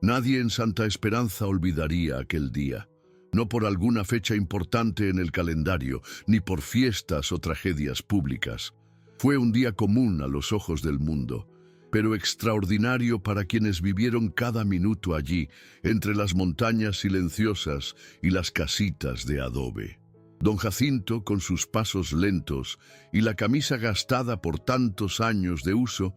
Nadie en Santa Esperanza olvidaría aquel día, no por alguna fecha importante en el calendario, ni por fiestas o tragedias públicas. Fue un día común a los ojos del mundo, pero extraordinario para quienes vivieron cada minuto allí, entre las montañas silenciosas y las casitas de adobe. Don Jacinto, con sus pasos lentos y la camisa gastada por tantos años de uso,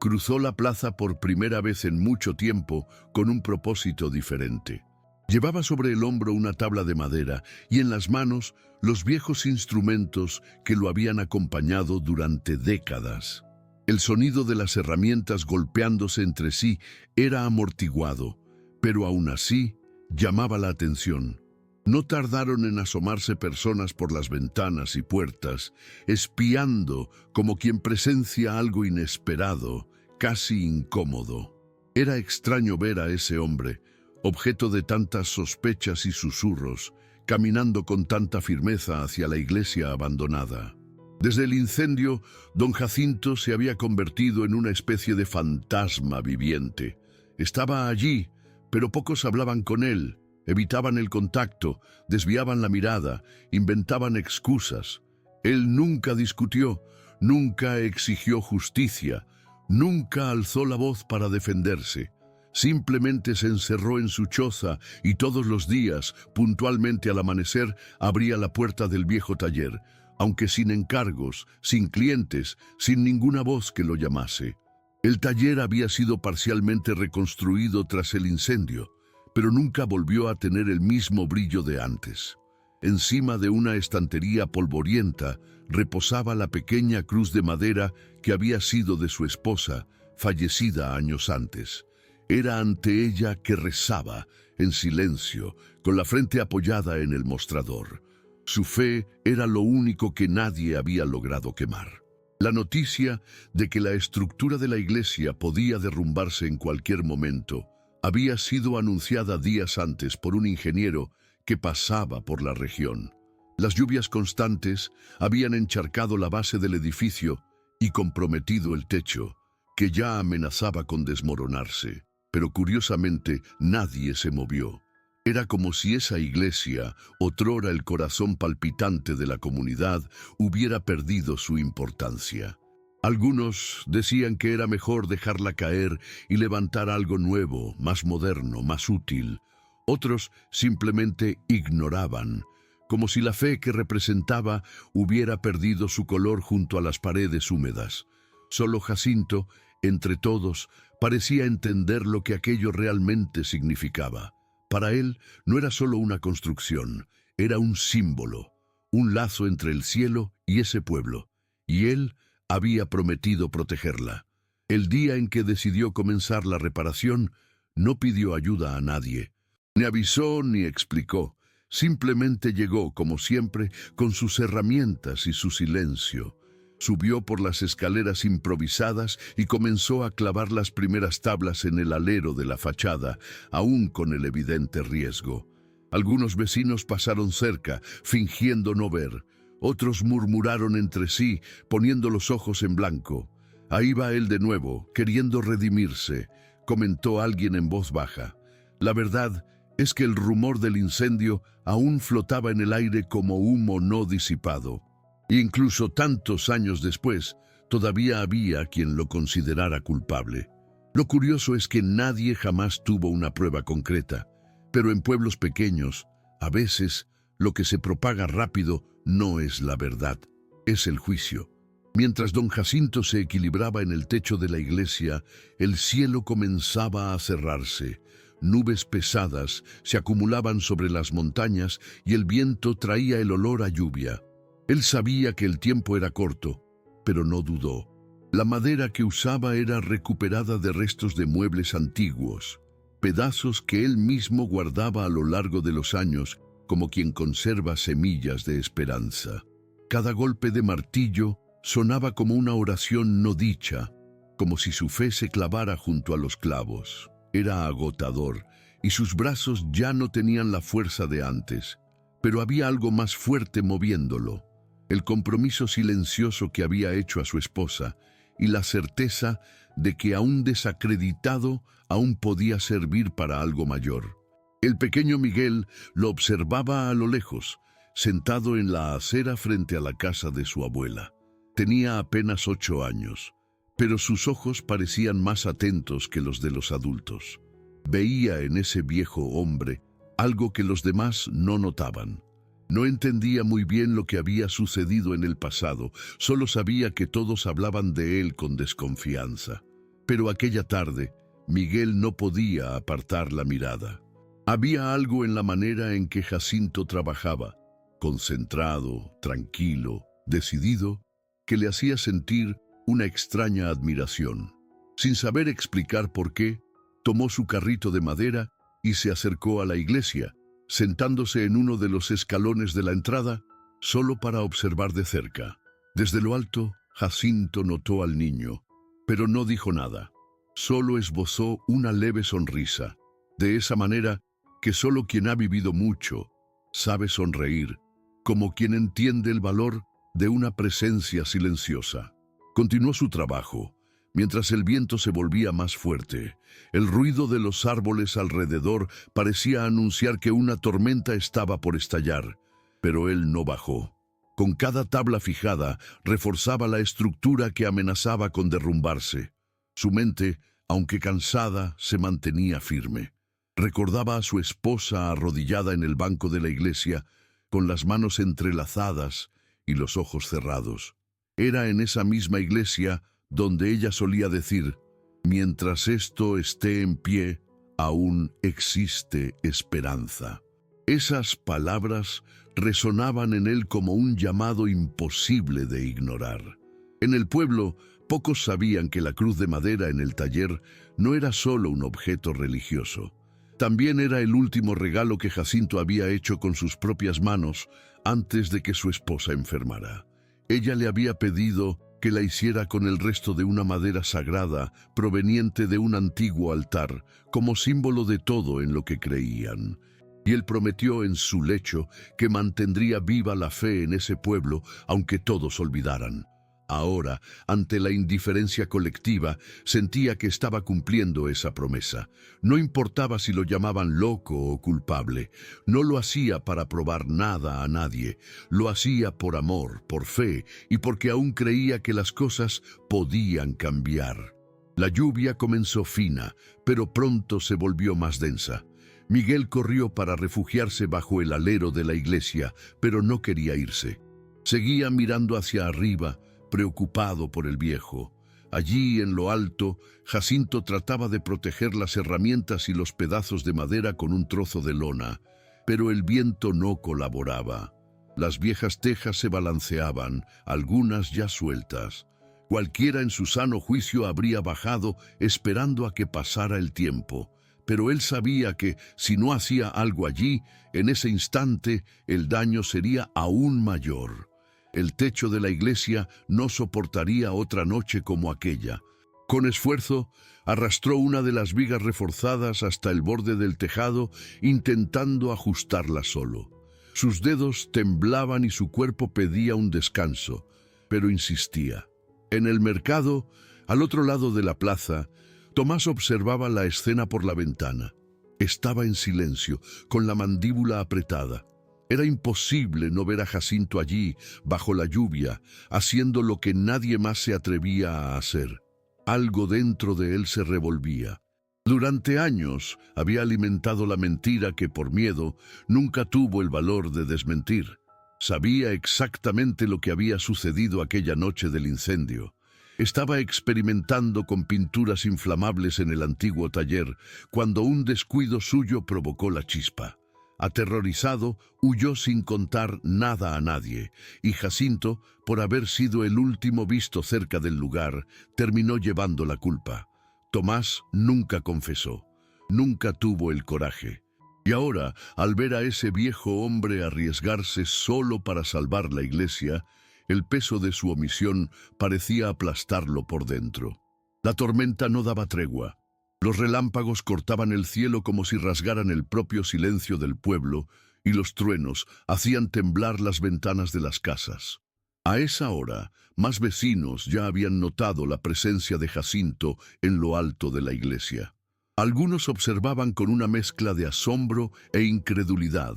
cruzó la plaza por primera vez en mucho tiempo con un propósito diferente. Llevaba sobre el hombro una tabla de madera y en las manos los viejos instrumentos que lo habían acompañado durante décadas. El sonido de las herramientas golpeándose entre sí era amortiguado, pero aún así llamaba la atención. No tardaron en asomarse personas por las ventanas y puertas, espiando como quien presencia algo inesperado, casi incómodo. Era extraño ver a ese hombre, objeto de tantas sospechas y susurros, caminando con tanta firmeza hacia la iglesia abandonada. Desde el incendio, don Jacinto se había convertido en una especie de fantasma viviente. Estaba allí, pero pocos hablaban con él, evitaban el contacto, desviaban la mirada, inventaban excusas. Él nunca discutió, nunca exigió justicia, nunca alzó la voz para defenderse. Simplemente se encerró en su choza y todos los días, puntualmente al amanecer, abría la puerta del viejo taller, aunque sin encargos, sin clientes, sin ninguna voz que lo llamase. El taller había sido parcialmente reconstruido tras el incendio, pero nunca volvió a tener el mismo brillo de antes. Encima de una estantería polvorienta reposaba la pequeña cruz de madera que había sido de su esposa, fallecida años antes. Era ante ella que rezaba, en silencio, con la frente apoyada en el mostrador. Su fe era lo único que nadie había logrado quemar. La noticia de que la estructura de la iglesia podía derrumbarse en cualquier momento había sido anunciada días antes por un ingeniero que pasaba por la región. Las lluvias constantes habían encharcado la base del edificio y comprometido el techo, que ya amenazaba con desmoronarse. Pero curiosamente nadie se movió. Era como si esa iglesia, otrora el corazón palpitante de la comunidad, hubiera perdido su importancia. Algunos decían que era mejor dejarla caer y levantar algo nuevo, más moderno, más útil. Otros simplemente ignoraban, como si la fe que representaba hubiera perdido su color junto a las paredes húmedas. Solo Jacinto, entre todos, parecía entender lo que aquello realmente significaba. Para él no era solo una construcción, era un símbolo, un lazo entre el cielo y ese pueblo, y él había prometido protegerla. El día en que decidió comenzar la reparación, no pidió ayuda a nadie, ni avisó ni explicó, simplemente llegó, como siempre, con sus herramientas y su silencio. Subió por las escaleras improvisadas y comenzó a clavar las primeras tablas en el alero de la fachada, aún con el evidente riesgo. Algunos vecinos pasaron cerca, fingiendo no ver. Otros murmuraron entre sí, poniendo los ojos en blanco. Ahí va él de nuevo, queriendo redimirse, comentó alguien en voz baja. La verdad es que el rumor del incendio aún flotaba en el aire como humo no disipado. Incluso tantos años después, todavía había quien lo considerara culpable. Lo curioso es que nadie jamás tuvo una prueba concreta, pero en pueblos pequeños, a veces, lo que se propaga rápido no es la verdad, es el juicio. Mientras don Jacinto se equilibraba en el techo de la iglesia, el cielo comenzaba a cerrarse. Nubes pesadas se acumulaban sobre las montañas y el viento traía el olor a lluvia. Él sabía que el tiempo era corto, pero no dudó. La madera que usaba era recuperada de restos de muebles antiguos, pedazos que él mismo guardaba a lo largo de los años, como quien conserva semillas de esperanza. Cada golpe de martillo sonaba como una oración no dicha, como si su fe se clavara junto a los clavos. Era agotador, y sus brazos ya no tenían la fuerza de antes, pero había algo más fuerte moviéndolo. El compromiso silencioso que había hecho a su esposa, y la certeza de que aún desacreditado, aún podía servir para algo mayor. El pequeño Miguel lo observaba a lo lejos, sentado en la acera frente a la casa de su abuela. Tenía apenas 8 años, pero sus ojos parecían más atentos que los de los adultos. Veía en ese viejo hombre algo que los demás no notaban. No entendía muy bien lo que había sucedido en el pasado, solo sabía que todos hablaban de él con desconfianza. Pero aquella tarde, Miguel no podía apartar la mirada. Había algo en la manera en que Jacinto trabajaba, concentrado, tranquilo, decidido, que le hacía sentir una extraña admiración. Sin saber explicar por qué, tomó su carrito de madera y se acercó a la iglesia, sentándose en uno de los escalones de la entrada, solo para observar de cerca. Desde lo alto, Jacinto notó al niño, pero no dijo nada. Solo esbozó una leve sonrisa, de esa manera que solo quien ha vivido mucho sabe sonreír, como quien entiende el valor de una presencia silenciosa. Continuó su trabajo, mientras el viento se volvía más fuerte. El ruido de los árboles alrededor parecía anunciar que una tormenta estaba por estallar, pero él no bajó. Con cada tabla fijada, reforzaba la estructura que amenazaba con derrumbarse. Su mente, aunque cansada, se mantenía firme. Recordaba a su esposa arrodillada en el banco de la iglesia, con las manos entrelazadas y los ojos cerrados. Era en esa misma iglesia donde ella solía decir: «Mientras esto esté en pie, aún existe esperanza». Esas palabras resonaban en él como un llamado imposible de ignorar. En el pueblo, pocos sabían que la cruz de madera en el taller no era solo un objeto religioso. También era el último regalo que Jacinto había hecho con sus propias manos antes de que su esposa enfermara. Ella le había pedido que la hiciera con el resto de una madera sagrada proveniente de un antiguo altar, como símbolo de todo en lo que creían. Y él prometió en su lecho que mantendría viva la fe en ese pueblo, aunque todos olvidaran. Ahora, ante la indiferencia colectiva, sentía que estaba cumpliendo esa promesa. No importaba si lo llamaban loco o culpable. No lo hacía para probar nada a nadie. Lo hacía por amor, por fe y porque aún creía que las cosas podían cambiar. La lluvia comenzó fina, pero pronto se volvió más densa. Miguel corrió para refugiarse bajo el alero de la iglesia, pero no quería irse. Seguía mirando hacia arriba, preocupado por el viejo. Allí, en lo alto, Jacinto trataba de proteger las herramientas y los pedazos de madera con un trozo de lona, pero el viento no colaboraba. Las viejas tejas se balanceaban, algunas ya sueltas. Cualquiera en su sano juicio habría bajado esperando a que pasara el tiempo, pero él sabía que, si no hacía algo allí, en ese instante el daño sería aún mayor. El techo de la iglesia no soportaría otra noche como aquella. Con esfuerzo, arrastró una de las vigas reforzadas hasta el borde del tejado, intentando ajustarla solo. Sus dedos temblaban y su cuerpo pedía un descanso, pero insistía. En el mercado, al otro lado de la plaza, Tomás observaba la escena por la ventana. Estaba en silencio, con la mandíbula apretada. Era imposible no ver a Jacinto allí, bajo la lluvia, haciendo lo que nadie más se atrevía a hacer. Algo dentro de él se revolvía. Durante años había alimentado la mentira que, por miedo, nunca tuvo el valor de desmentir. Sabía exactamente lo que había sucedido aquella noche del incendio. Estaba experimentando con pinturas inflamables en el antiguo taller, cuando un descuido suyo provocó la chispa. Aterrorizado, huyó sin contar nada a nadie, y Jacinto, por haber sido el último visto cerca del lugar, terminó llevando la culpa. Tomás nunca confesó, nunca tuvo el coraje. Y ahora, al ver a ese viejo hombre arriesgarse solo para salvar la iglesia, el peso de su omisión parecía aplastarlo por dentro. La tormenta no daba tregua. Los relámpagos cortaban el cielo como si rasgaran el propio silencio del pueblo, y los truenos hacían temblar las ventanas de las casas. A esa hora, más vecinos ya habían notado la presencia de Jacinto en lo alto de la iglesia. Algunos observaban con una mezcla de asombro e incredulidad.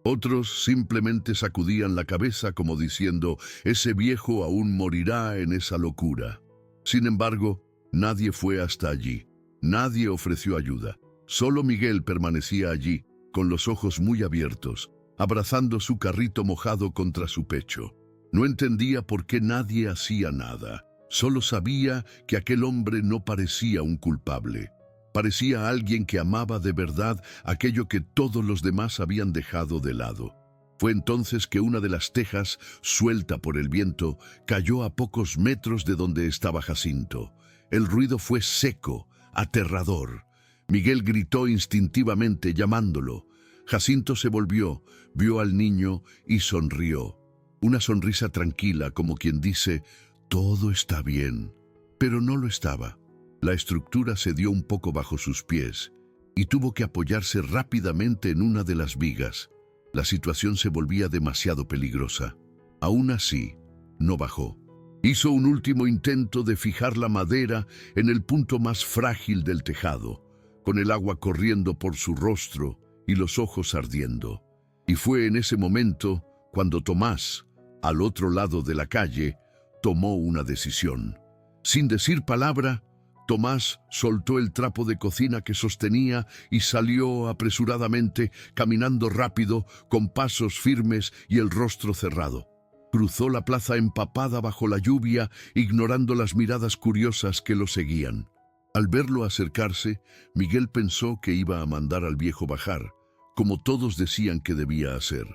Otros simplemente sacudían la cabeza como diciendo, ese viejo aún morirá en esa locura. Sin embargo, nadie fue hasta allí. Nadie ofreció ayuda. Solo Miguel permanecía allí, con los ojos muy abiertos, abrazando su carrito mojado contra su pecho. No entendía por qué nadie hacía nada. Solo sabía que aquel hombre no parecía un culpable. Parecía alguien que amaba de verdad aquello que todos los demás habían dejado de lado. Fue entonces que una de las tejas, suelta por el viento, cayó a pocos metros de donde estaba Jacinto. El ruido fue seco, aterrador. Miguel gritó instintivamente llamándolo. Jacinto se volvió, vio al niño y sonrió. Una sonrisa tranquila, como quien dice, todo está bien. Pero no lo estaba. La estructura cedió un poco bajo sus pies y tuvo que apoyarse rápidamente en una de las vigas. La situación se volvía demasiado peligrosa. Aún así, no bajó. Hizo un último intento de fijar la madera en el punto más frágil del tejado, con el agua corriendo por su rostro y los ojos ardiendo. Y fue en ese momento cuando Tomás, al otro lado de la calle, tomó una decisión. Sin decir palabra, Tomás soltó el trapo de cocina que sostenía y salió apresuradamente, caminando rápido, con pasos firmes y el rostro cerrado. Cruzó la plaza empapada bajo la lluvia, ignorando las miradas curiosas que lo seguían. Al verlo acercarse, Miguel pensó que iba a mandar al viejo bajar, como todos decían que debía hacer.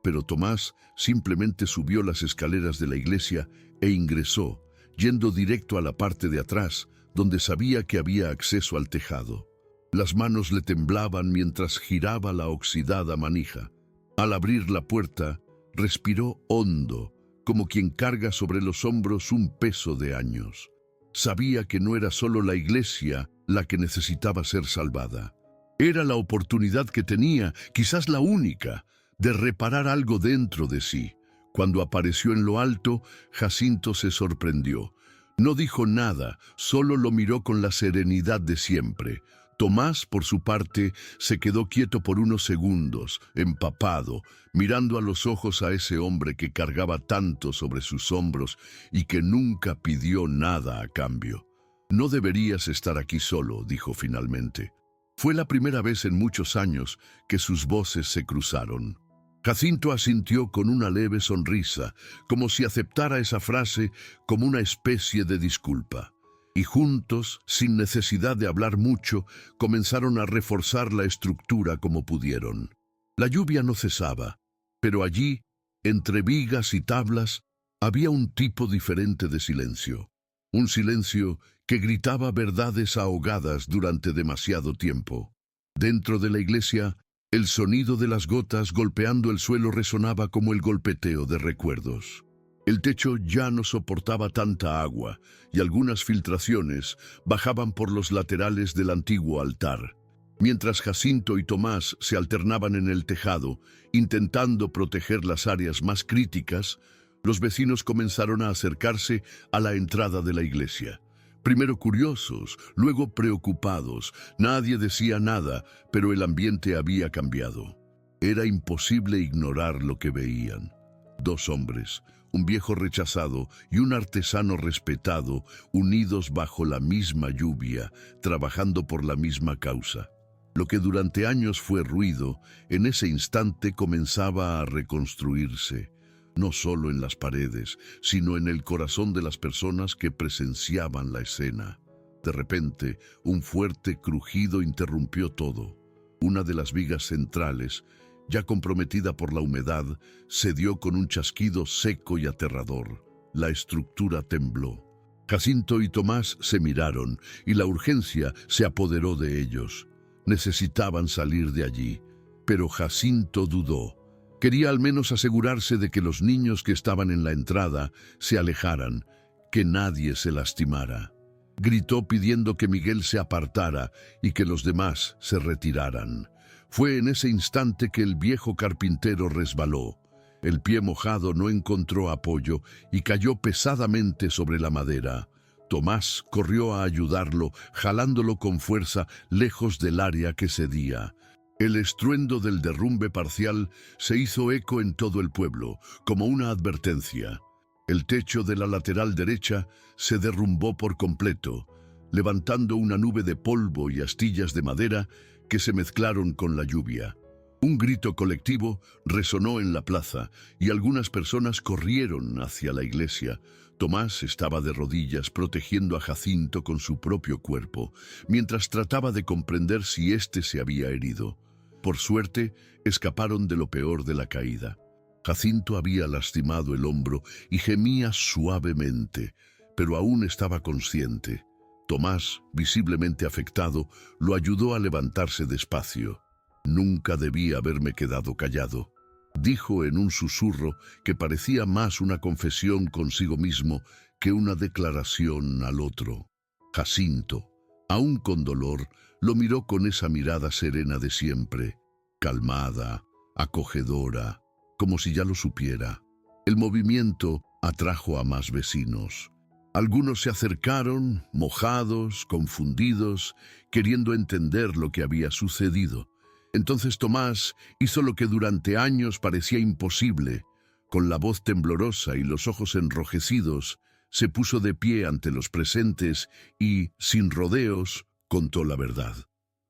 Pero Tomás simplemente subió las escaleras de la iglesia e ingresó, yendo directo a la parte de atrás, donde sabía que había acceso al tejado. Las manos le temblaban mientras giraba la oxidada manija. Al abrir la puerta, respiró hondo, como quien carga sobre los hombros un peso de años. Sabía que no era solo la iglesia la que necesitaba ser salvada. Era la oportunidad que tenía, quizás la única, de reparar algo dentro de sí. Cuando apareció en lo alto, Jacinto se sorprendió. No dijo nada, solo lo miró con la serenidad de siempre. Tomás, por su parte, se quedó quieto por unos segundos, empapado, mirando a los ojos a ese hombre que cargaba tanto sobre sus hombros y que nunca pidió nada a cambio. «No deberías estar aquí solo», dijo finalmente. Fue la primera vez en muchos años que sus voces se cruzaron. Jacinto asintió con una leve sonrisa, como si aceptara esa frase como una especie de disculpa. Y juntos, sin necesidad de hablar mucho, comenzaron a reforzar la estructura como pudieron. La lluvia no cesaba, pero allí, entre vigas y tablas, había un tipo diferente de silencio. Un silencio que gritaba verdades ahogadas durante demasiado tiempo. Dentro de la iglesia, el sonido de las gotas golpeando el suelo resonaba como el golpeteo de recuerdos. El techo ya no soportaba tanta agua y algunas filtraciones bajaban por los laterales del antiguo altar. Mientras Jacinto y Tomás se alternaban en el tejado, intentando proteger las áreas más críticas, los vecinos comenzaron a acercarse a la entrada de la iglesia. Primero curiosos, luego preocupados. Nadie decía nada, pero el ambiente había cambiado. Era imposible ignorar lo que veían. Dos hombres, un viejo rechazado y un artesano respetado, unidos bajo la misma lluvia, trabajando por la misma causa. Lo que durante años fue ruido, en ese instante comenzaba a reconstruirse. No solo en las paredes, sino en el corazón de las personas que presenciaban la escena. De repente, un fuerte crujido interrumpió todo. Una de las vigas centrales, ya comprometida por la humedad, cedió con un chasquido seco y aterrador. La estructura tembló. Jacinto y Tomás se miraron, y la urgencia se apoderó de ellos. Necesitaban salir de allí, pero Jacinto dudó. Quería al menos asegurarse de que los niños que estaban en la entrada se alejaran, que nadie se lastimara. Gritó pidiendo que Miguel se apartara y que los demás se retiraran. Fue en ese instante que el viejo carpintero resbaló. El pie mojado no encontró apoyo y cayó pesadamente sobre la madera. Tomás corrió a ayudarlo, jalándolo con fuerza lejos del área que cedía. El estruendo del derrumbe parcial se hizo eco en todo el pueblo, como una advertencia. El techo de la lateral derecha se derrumbó por completo, levantando una nube de polvo y astillas de madera que se mezclaron con la lluvia. Un grito colectivo resonó en la plaza y algunas personas corrieron hacia la iglesia. Tomás estaba de rodillas protegiendo a Jacinto con su propio cuerpo, mientras trataba de comprender si éste se había herido. Por suerte, escaparon de lo peor de la caída. Jacinto había lastimado el hombro y gemía suavemente, pero aún estaba consciente. Tomás, visiblemente afectado, lo ayudó a levantarse despacio. «Nunca debí haberme quedado callado», dijo en un susurro que parecía más una confesión consigo mismo que una declaración al otro. Jacinto, aún con dolor, lo miró con esa mirada serena de siempre, calmada, acogedora, como si ya lo supiera. El movimiento atrajo a más vecinos. Algunos se acercaron, mojados, confundidos, queriendo entender lo que había sucedido. Entonces Tomás hizo lo que durante años parecía imposible. Con la voz temblorosa y los ojos enrojecidos, se puso de pie ante los presentes y, sin rodeos, contó la verdad.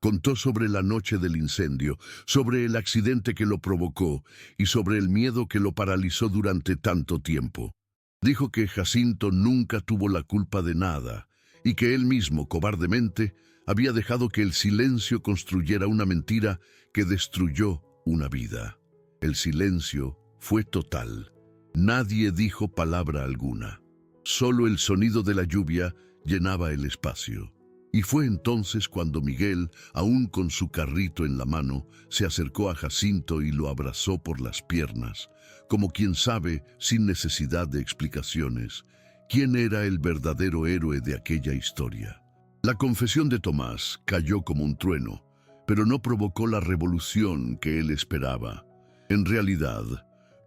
Contó sobre la noche del incendio, sobre el accidente que lo provocó y sobre el miedo que lo paralizó durante tanto tiempo. Dijo que Jacinto nunca tuvo la culpa de nada y que él mismo, cobardemente, había dejado que el silencio construyera una mentira que destruyó una vida. El silencio fue total. Nadie dijo palabra alguna. Solo el sonido de la lluvia llenaba el espacio. Y fue entonces cuando Miguel, aún con su carrito en la mano, se acercó a Jacinto y lo abrazó por las piernas, como quien sabe, sin necesidad de explicaciones, quién era el verdadero héroe de aquella historia. La confesión de Tomás cayó como un trueno, pero no provocó la revolución que él esperaba. En realidad,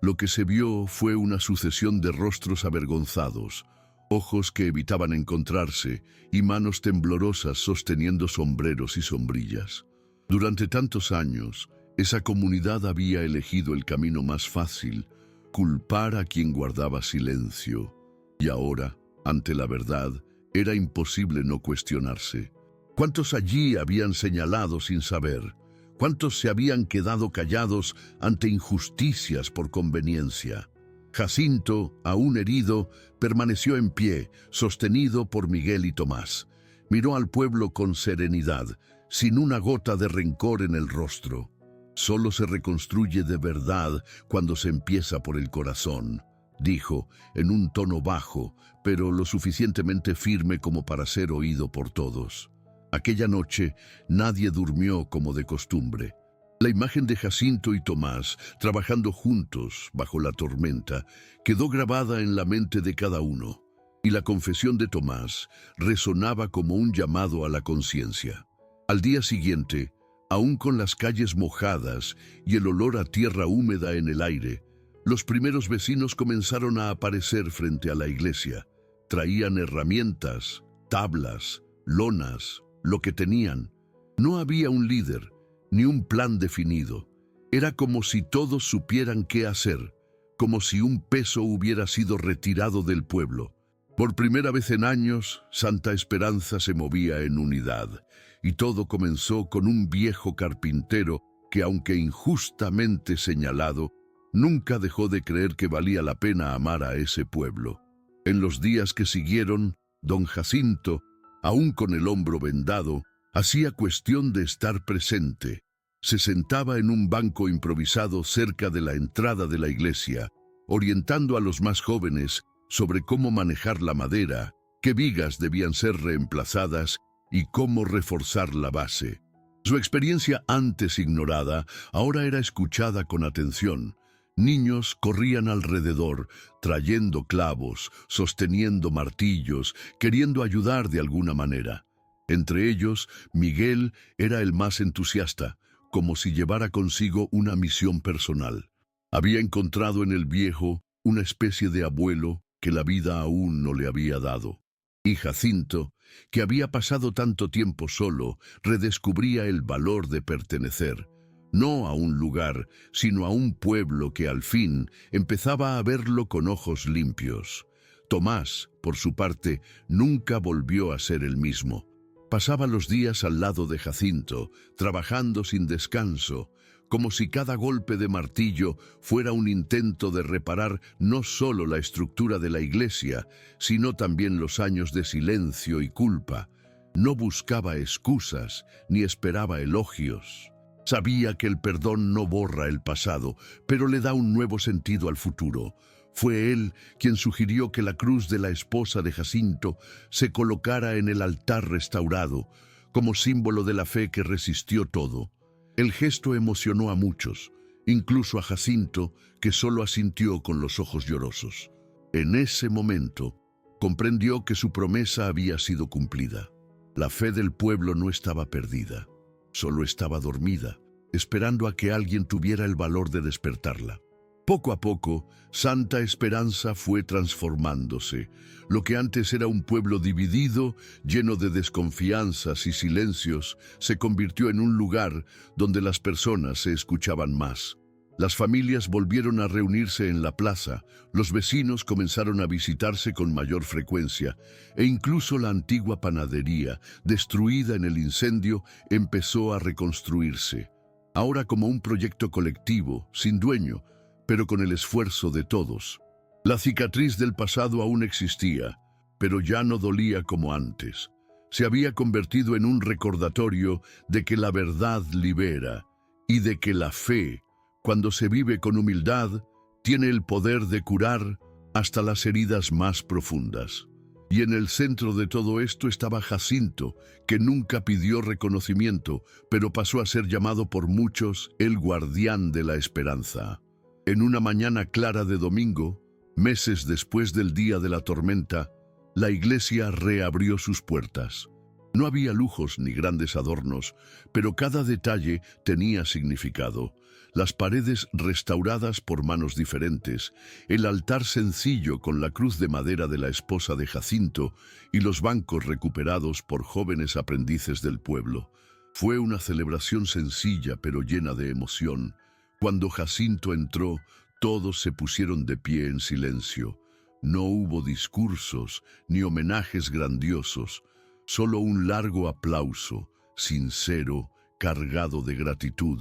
lo que se vio fue una sucesión de rostros avergonzados, ojos que evitaban encontrarse y manos temblorosas sosteniendo sombreros y sombrillas. Durante tantos años, esa comunidad había elegido el camino más fácil, culpar a quien guardaba silencio. Y ahora, ante la verdad, era imposible no cuestionarse. ¿Cuántos allí habían señalado sin saber? ¿Cuántos se habían quedado callados ante injusticias por conveniencia? Jacinto, aún herido, permaneció en pie, sostenido por Miguel y Tomás. Miró al pueblo con serenidad, sin una gota de rencor en el rostro. Solo se reconstruye de verdad cuando se empieza por el corazón, dijo, en un tono bajo, pero lo suficientemente firme como para ser oído por todos. Aquella noche nadie durmió como de costumbre. La imagen de Jacinto y Tomás, trabajando juntos bajo la tormenta, quedó grabada en la mente de cada uno, y la confesión de Tomás resonaba como un llamado a la conciencia. Al día siguiente, aún con las calles mojadas y el olor a tierra húmeda en el aire, los primeros vecinos comenzaron a aparecer frente a la iglesia. Traían herramientas, tablas, lonas, lo que tenían. No había un líder, ni un plan definido. Era como si todos supieran qué hacer, como si un peso hubiera sido retirado del pueblo. Por primera vez en años, Santa Esperanza se movía en unidad, y todo comenzó con un viejo carpintero que, aunque injustamente señalado, nunca dejó de creer que valía la pena amar a ese pueblo. En los días que siguieron, don Jacinto, aún con el hombro vendado, hacía cuestión de estar presente. Se sentaba en un banco improvisado cerca de la entrada de la iglesia, orientando a los más jóvenes sobre cómo manejar la madera, qué vigas debían ser reemplazadas y cómo reforzar la base. Su experiencia antes ignorada ahora era escuchada con atención. Niños corrían alrededor, trayendo clavos, sosteniendo martillos, queriendo ayudar de alguna manera. Entre ellos, Miguel era el más entusiasta, como si llevara consigo una misión personal. Había encontrado en el viejo una especie de abuelo que la vida aún no le había dado. Y Jacinto, que había pasado tanto tiempo solo, redescubría el valor de pertenecer, no a un lugar, sino a un pueblo que al fin empezaba a verlo con ojos limpios. Tomás, por su parte, nunca volvió a ser el mismo. Pasaba los días al lado de Jacinto, trabajando sin descanso, como si cada golpe de martillo fuera un intento de reparar no solo la estructura de la iglesia, sino también los años de silencio y culpa. No buscaba excusas ni esperaba elogios. Sabía que el perdón no borra el pasado, pero le da un nuevo sentido al futuro. Fue él quien sugirió que la cruz de la esposa de Jacinto se colocara en el altar restaurado, como símbolo de la fe que resistió todo. El gesto emocionó a muchos, incluso a Jacinto, que solo asintió con los ojos llorosos. En ese momento, comprendió que su promesa había sido cumplida. La fe del pueblo no estaba perdida, solo estaba dormida, esperando a que alguien tuviera el valor de despertarla. Poco a poco, Santa Esperanza fue transformándose. Lo que antes era un pueblo dividido, lleno de desconfianzas y silencios, se convirtió en un lugar donde las personas se escuchaban más. Las familias volvieron a reunirse en la plaza, los vecinos comenzaron a visitarse con mayor frecuencia, e incluso la antigua panadería, destruida en el incendio, empezó a reconstruirse. Ahora como un proyecto colectivo, sin dueño, pero con el esfuerzo de todos. La cicatriz del pasado aún existía, pero ya no dolía como antes. Se había convertido en un recordatorio de que la verdad libera y de que la fe, cuando se vive con humildad, tiene el poder de curar hasta las heridas más profundas. Y en el centro de todo esto estaba Jacinto, que nunca pidió reconocimiento, pero pasó a ser llamado por muchos el guardián de la esperanza. En una mañana clara de domingo, meses después del día de la tormenta, la iglesia reabrió sus puertas. No había lujos ni grandes adornos, pero cada detalle tenía significado. Las paredes restauradas por manos diferentes, el altar sencillo con la cruz de madera de la esposa de Jacinto y los bancos recuperados por jóvenes aprendices del pueblo. Fue una celebración sencilla pero llena de emoción. Cuando Jacinto entró, todos se pusieron de pie en silencio. No hubo discursos ni homenajes grandiosos, solo un largo aplauso, sincero, cargado de gratitud.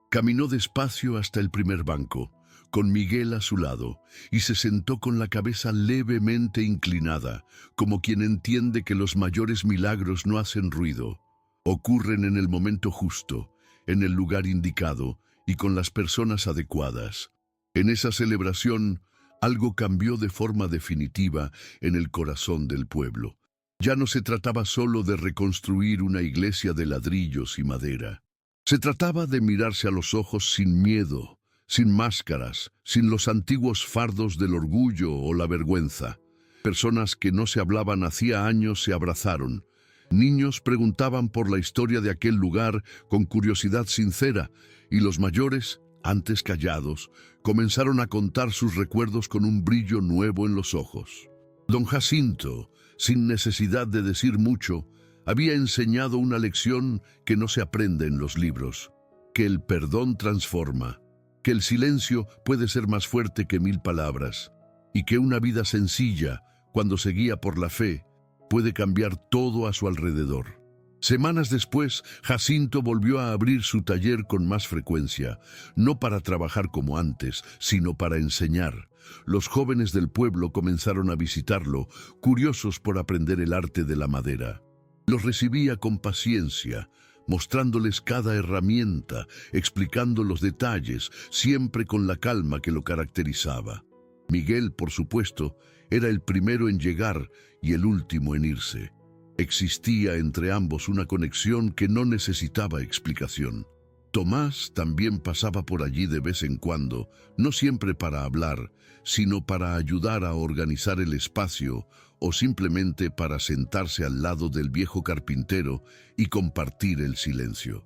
Caminó despacio hasta el primer banco, con Miguel a su lado, y se sentó con la cabeza levemente inclinada, como quien entiende que los mayores milagros no hacen ruido. Ocurren en el momento justo, en el lugar indicado, y con las personas adecuadas. En esa celebración, algo cambió de forma definitiva en el corazón del pueblo. Ya no se trataba solo de reconstruir una iglesia de ladrillos y madera. Se trataba de mirarse a los ojos sin miedo, sin máscaras, sin los antiguos fardos del orgullo o la vergüenza. Personas que no se hablaban hacía años se abrazaron. Niños preguntaban por la historia de aquel lugar con curiosidad sincera, y los mayores, antes callados, comenzaron a contar sus recuerdos con un brillo nuevo en los ojos. Don Jacinto, sin necesidad de decir mucho, había enseñado una lección que no se aprende en los libros, que el perdón transforma, que el silencio puede ser más fuerte que 1000 palabras, y que una vida sencilla, cuando se guía por la fe, puede cambiar todo a su alrededor. Semanas después, Jacinto volvió a abrir su taller con más frecuencia, no para trabajar como antes, sino para enseñar. Los jóvenes del pueblo comenzaron a visitarlo, curiosos por aprender el arte de la madera. Los recibía con paciencia, mostrándoles cada herramienta, explicando los detalles, siempre con la calma que lo caracterizaba. Miguel, por supuesto, era el primero en llegar y el último en irse. Existía entre ambos una conexión que no necesitaba explicación. Tomás también pasaba por allí de vez en cuando, no siempre para hablar, sino para ayudar a organizar el espacio o simplemente para sentarse al lado del viejo carpintero y compartir el silencio.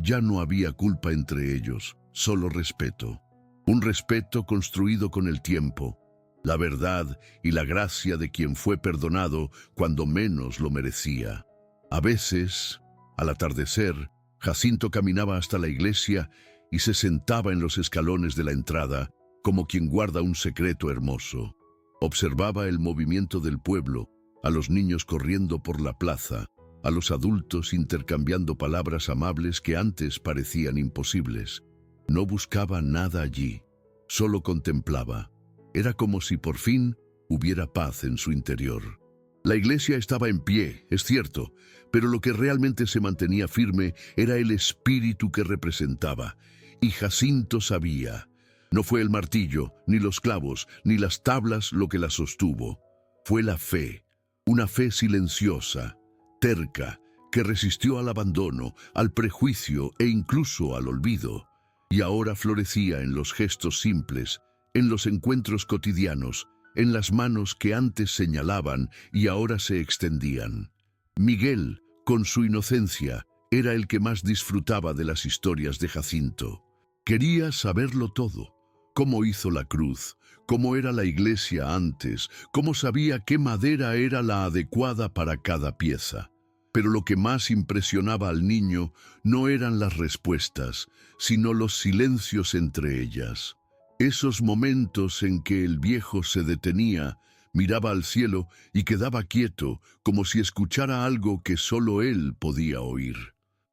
Ya no había culpa entre ellos, solo respeto. un respeto construido con el tiempo, la verdad y la gracia de quien fue perdonado cuando menos lo merecía. A veces, al atardecer, Jacinto caminaba hasta la iglesia y se sentaba en los escalones de la entrada como quien guarda un secreto hermoso. Observaba el movimiento del pueblo, a los niños corriendo por la plaza, a los adultos intercambiando palabras amables que antes parecían imposibles. No buscaba nada allí, solo contemplaba. Era como si por fin hubiera paz en su interior. La iglesia estaba en pie, es cierto, pero lo que realmente se mantenía firme era el espíritu que representaba. Y Jacinto sabía. No fue el martillo, ni los clavos, ni las tablas lo que la sostuvo. Fue la fe, una fe silenciosa, terca, que resistió al abandono, al prejuicio e incluso al olvido. Y ahora florecía en los gestos simples, en los encuentros cotidianos, en las manos que antes señalaban y ahora se extendían. Miguel, con su inocencia, era el que más disfrutaba de las historias de Jacinto. Quería saberlo todo. Cómo hizo la cruz, cómo era la iglesia antes, cómo sabía qué madera era la adecuada para cada pieza. Pero lo que más impresionaba al niño no eran las respuestas, sino los silencios entre ellas. Esos momentos en que el viejo se detenía, miraba al cielo y quedaba quieto, como si escuchara algo que solo él podía oír.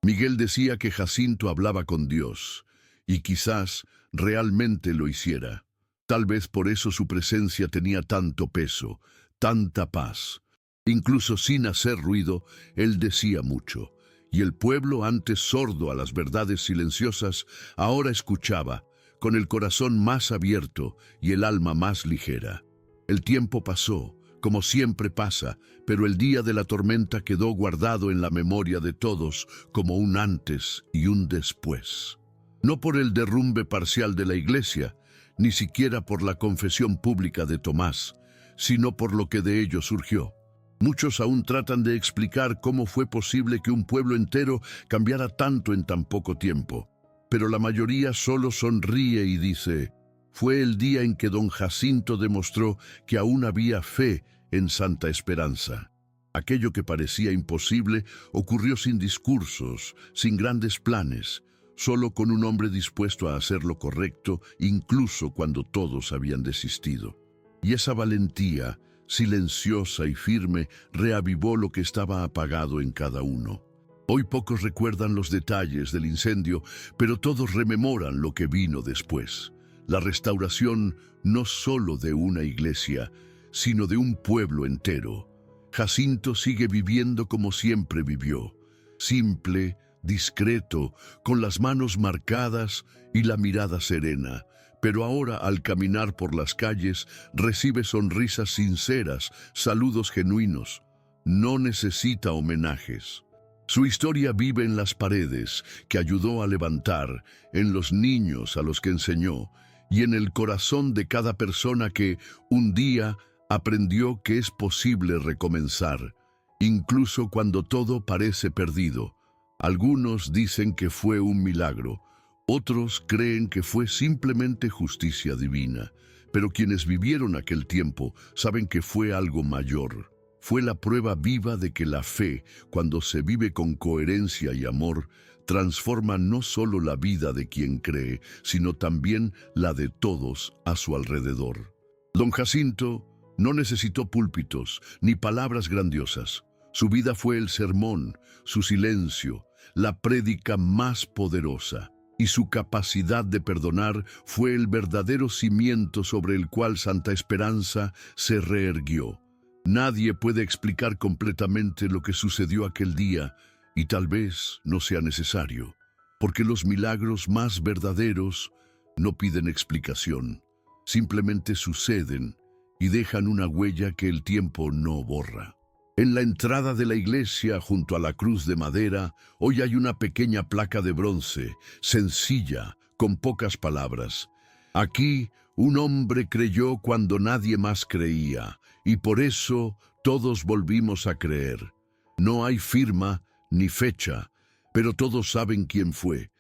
Miguel decía que Jacinto hablaba con Dios, y quizás realmente lo hiciera. Tal vez por eso su presencia tenía tanto peso, tanta paz. Incluso sin hacer ruido, él decía mucho, y el pueblo, antes sordo a las verdades silenciosas, ahora escuchaba, con el corazón más abierto y el alma más ligera. El tiempo pasó, como siempre pasa, pero el día de la tormenta quedó guardado en la memoria de todos como un antes y un después. No por el derrumbe parcial de la iglesia, ni siquiera por la confesión pública de Tomás, sino por lo que de ello surgió. Muchos aún tratan de explicar cómo fue posible que un pueblo entero cambiara tanto en tan poco tiempo. Pero la mayoría solo sonríe y dice, fue el día en que don Jacinto demostró que aún había fe en Santa Esperanza. Aquello que parecía imposible ocurrió sin discursos, sin grandes planes, solo con un hombre dispuesto a hacer lo correcto, incluso cuando todos habían desistido. Y esa valentía, silenciosa y firme, reavivó lo que estaba apagado en cada uno. Hoy pocos recuerdan los detalles del incendio, pero todos rememoran lo que vino después. La restauración no solo de una iglesia, sino de un pueblo entero. Jacinto sigue viviendo como siempre vivió, simple, discreto, con las manos marcadas y la mirada serena. Pero ahora, al caminar por las calles, recibe sonrisas sinceras, saludos genuinos. No necesita homenajes. Su historia vive en las paredes que ayudó a levantar, en los niños a los que enseñó, y en el corazón de cada persona que, un día, aprendió que es posible recomenzar, incluso cuando todo parece perdido. Algunos dicen que fue un milagro, otros creen que fue simplemente justicia divina, pero quienes vivieron aquel tiempo saben que fue algo mayor. Fue la prueba viva de que la fe, cuando se vive con coherencia y amor, transforma no solo la vida de quien cree, sino también la de todos a su alrededor. Don Jacinto no necesitó púlpitos ni palabras grandiosas. Su vida fue el sermón, su silencio, la prédica más poderosa, y su capacidad de perdonar fue el verdadero cimiento sobre el cual Santa Esperanza se reerguió. Nadie puede explicar completamente lo que sucedió aquel día, y tal vez no sea necesario, porque los milagros más verdaderos no piden explicación, simplemente suceden y dejan una huella que el tiempo no borra. En la entrada de la iglesia, junto a la cruz de madera, hoy hay una pequeña placa de bronce, sencilla, con pocas palabras. Aquí, un hombre creyó cuando nadie más creía, y por eso todos volvimos a creer. No hay firma ni fecha, pero todos saben quién fue.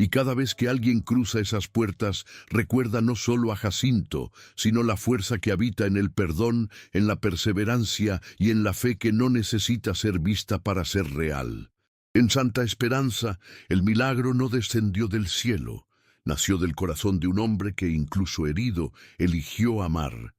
Y cada vez que alguien cruza esas puertas, recuerda no solo a Jacinto, sino la fuerza que habita en el perdón, en la perseverancia y en la fe que no necesita ser vista para ser real. En Santa Esperanza, el milagro no descendió del cielo, nació del corazón de un hombre que, incluso herido, eligió amar.